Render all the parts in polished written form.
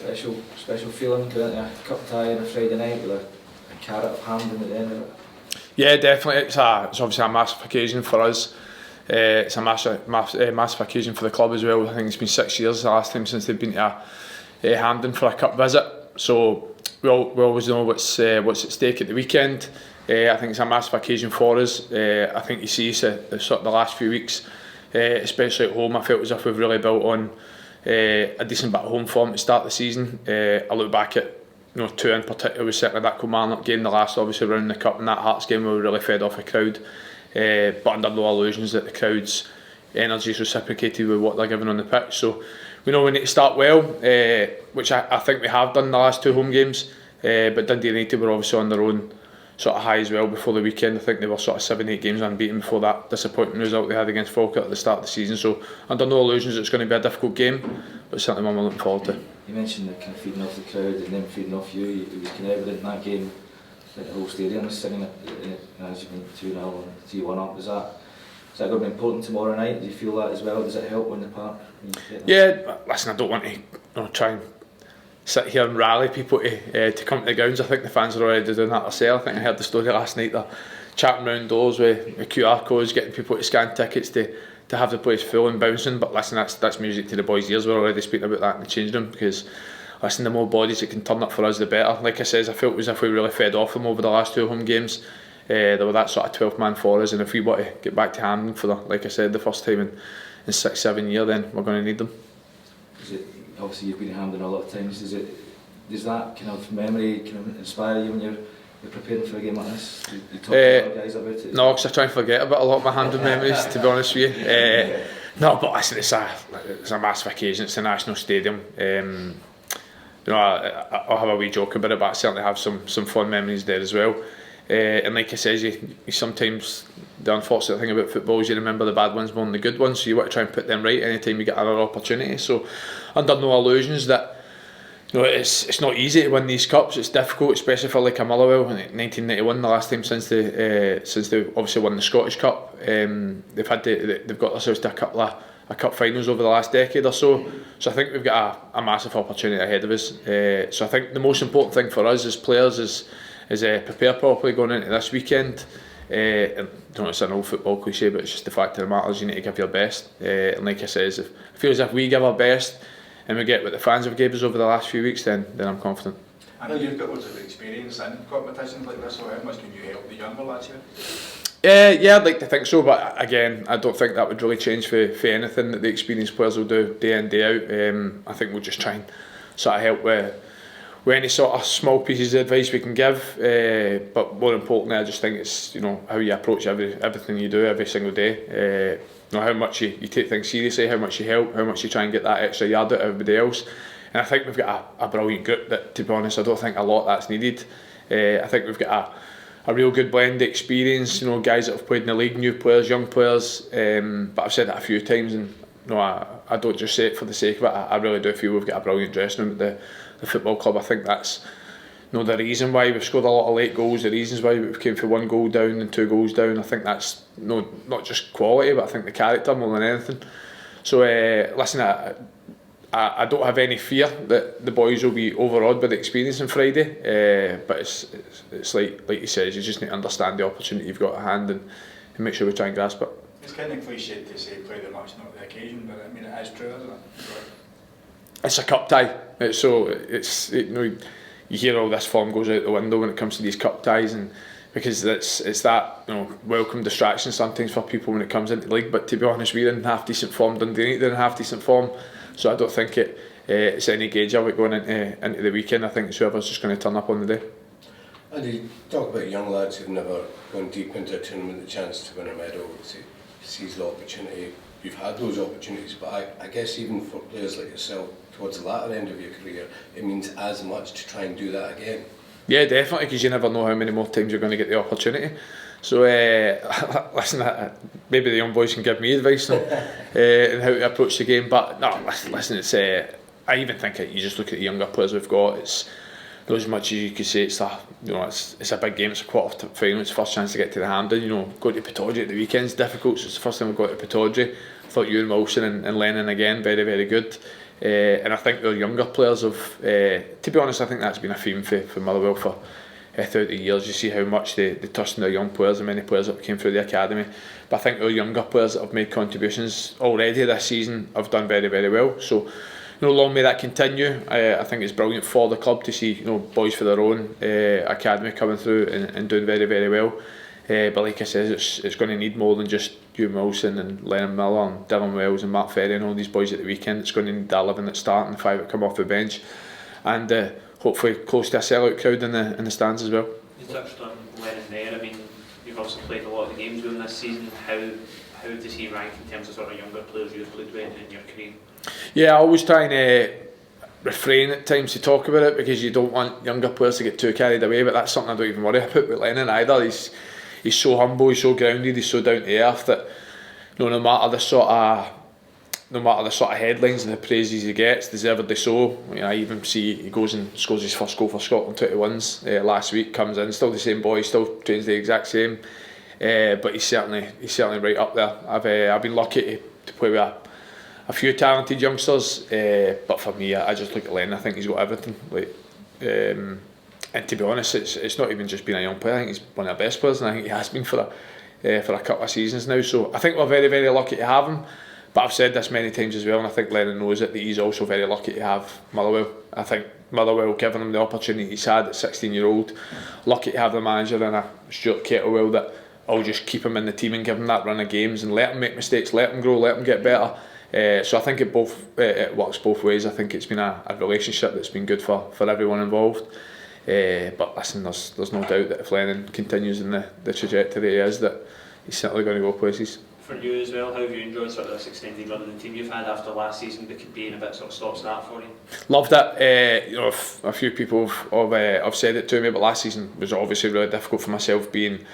special feeling going to a cup tie on a Friday night with a carrot of Hampden at the end of it. Yeah, definitely. It's obviously a massive occasion for us. It's a massive occasion for the club as well. I think it's been 6 years the last time since they've been to Hampden for a cup visit. So we always know what's at stake at the weekend. I think it's a massive occasion for us. I think you see the last few weeks, especially at home, I felt as if we've really built on a decent bit of home form to start the season. I look back at two in particular, was certainly that Kilmarnock game, the last obviously round the cup, and that Hearts game where we really fed off a crowd, but under no illusions that the crowd's energy is reciprocated with what they're giving on the pitch. So we know we need to start well, which I think we have done the last two home games, but Dundee United were obviously on their own sort of high as well before the weekend. I think they were sort of 7-8 games unbeaten before that disappointing result they had against Falkirk at the start of the season. So under no illusions it's going to be a difficult game, but certainly one we're looking forward to. You mentioned the kind of feeding off the crowd and then feeding off you. It was kind of evident in that game that the whole stadium was singing it as you went 2-0 and 3-1 up. Is that going to be important tomorrow night? Do you feel that as well? Does it help on the park? Yeah, listen, I don't want to try and sit here and rally people to come to the grounds. I think the fans are already doing that themselves. I think I heard the story last night, they're chatting round doors with QR codes, getting people to scan tickets to have the place full and bouncing. But listen, that's music to the boys' ears. We're already speaking about that in the changing room, because listen, the more bodies that can turn up for us, the better. Like I says, I felt as if we really fed off them over the last two home games. They were that sort of 12th man for us, and if we want to get back to Hampden for like I said, the first time in 6-7 years, then we're going to need them. Obviously you've been to Hampden a lot of times. Does that kind of memory kind of inspire you when you're preparing for a game like this? You talk to other guys about it? No, because I try and forget about a lot of my Hampden memories, to be honest with you. No, but listen, it's a massive occasion. It's a national stadium. I'll have a wee joke about it, but I certainly have some fond memories there as well. And like I says, you sometimes, the unfortunate thing about football is you remember the bad ones more than the good ones, so you want to try and put them right anytime you get another opportunity. So under no illusions that it's not easy to win these cups. It's difficult, especially for like a Motherwell. 1991, the last time since they obviously won the Scottish Cup. They've got themselves to a couple of cup finals over the last decade or so. So I think we've got a massive opportunity ahead of us. So I think the most important thing for us as players is prepare properly going into this weekend. And it's an old football cliche, but it's just the fact of the matter is you need to give your best. And like I says, I feel as if we give our best and we get what the fans have given us over the last few weeks, then I'm confident. I know you've got loads of experience in competitions like this, so how much can you help the younger lads here? Yeah, I'd like to think so, but again, I don't think that would really change for anything that the experienced players will do day in, day out. I think we'll just try and sort of help with any sort of small pieces of advice we can give. But more importantly, I just think it's how you approach everything you do every single day. How much you take things seriously, how much you help, how much you try and get that extra yard out of everybody else. And I think we've got a brilliant group that, to be honest, I don't think a lot that's needed. I think we've got a real good blend of experience, guys that have played in the league, new players, young players. But I've said that a few times, and I don't just say it for the sake of it. I really do feel we've got a brilliant dressing room at the football club. I think that's the reason why we've scored a lot of late goals, the reasons why we've came from 1 goal down and 2 goals down. I think that's not just quality, but I think the character more than anything. So listen, I don't have any fear that the boys will be overawed by the experience on Friday, but it's like you said, you just need to understand the opportunity you've got at hand and make sure we try and grasp it. It's kind of cliched to say play the match, not the occasion, but I mean it is true, isn't it? It's a cup tie, you hear all this form goes out the window when it comes to these cup ties, and because it's that welcome distraction sometimes for people when it comes into the league. But to be honest, we're in half decent form, Dundee United in half decent form, so I don't think it's any gauge of it going into the weekend. I think it's whoever's just going to turn up on the day. And you talk about young lads who've never gone deep into a tournament, the chance to win a medal, to seize the opportunity. You've had those opportunities, but I guess even for players like yourself, towards the latter end of your career, it means as much to try and do that again. Yeah, definitely, because you never know how many more times you're going to get the opportunity. So listen, maybe the young boys can give me advice on how to approach the game. But no, listen, it's I even think you just look at the younger players we've got. It's as much as you could say it's a big game. It's a quarter final. It's the first chance to get to the Hampden. Going to Pittodrie at the weekend's difficult. So it's the first time we've got to Pittodrie. I thought you and Wilson and Lennon again, very very good. And I think our younger players have, to be honest, I think that's been a theme for Motherwell for throughout the years. You see how much they trust in their young players, and many players that came through the academy. But I think our younger players that have made contributions already this season have done very, very well. So, long may that continue. I think it's brilliant for the club to see boys for their own academy coming through and doing very, very well. But like I said, it's going to need more than just Hugh Wilson and Lennon Miller and Dylan Wells and Mark Ferry and all these boys at the weekend. It's going to need that 11 that start and the 5 that come off the bench, and hopefully close to a sellout crowd in the stands as well. You touched on Lennon there. I mean, you've also played a lot of the games with him this season. How does he rank in terms of sort of younger players you've played with in your career? Yeah, I always try and refrain at times to talk about it, because you don't want younger players to get too carried away, but that's something I don't even worry about with Lennon either. He's so humble, he's so grounded, he's so down to earth that no matter the sort of headlines and the praises he gets, deservedly so. I even see he goes and scores his first goal for Scotland 21s last week, comes in, still the same boy, still trains the exact same, but he's certainly right up there. I've been lucky to play with a few talented youngsters, but for me, I just look at Len. I think he's got everything. And to be honest, it's not even just being a young player. I think he's one of the best players, and I think he has been for a couple of seasons now. So I think we're very, very lucky to have him. But I've said this many times as well, and I think Lennon knows it, that he's also very lucky to have Motherwell. I think Motherwell giving him the opportunity he's had at 16-year-old. Lucky to have the manager and a Stuart Kettlewell that will just keep him in the team and give him that run of games and let him make mistakes, let him grow, let him get better. So I think it works both ways. I think it's been a relationship that's been good for everyone involved. But listen, there's no doubt that if Lennon continues in the trajectory he is, that he's certainly going to go places. For you as well, how have you enjoyed sort of this extended run in the team you've had after last season, that could be in a bit sort of stop-start for you? Loved it. A few people have said it to me, but last season was obviously really difficult for myself, being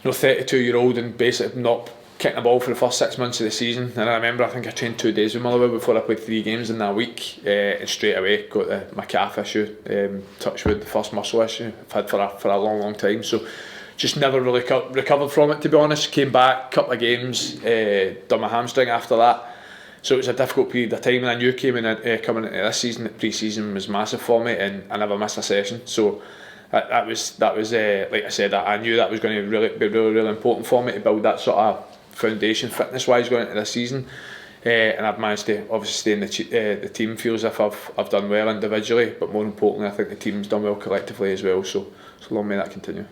32-year-old and basically not kicking a ball for the first 6 months of the season. And I remember, I think I trained 2 days with Motherwell before I played 3 games in that week, and straight away got my calf issue, touch wood, the first muscle issue I've had for a long time. So just never really recovered from it, to be honest. Came back, couple of games, done my hamstring after that. So it was a difficult period of time, and I knew coming into this season that pre-season was massive for me, and I never missed a session. So that was like I said, I knew that was going to be really important for me to build that sort of foundation fitness-wise going into this season. And I've managed to obviously stay in the team. Feels as if I've done well individually, but more importantly, I think the team's done well collectively as well. So long may that continue.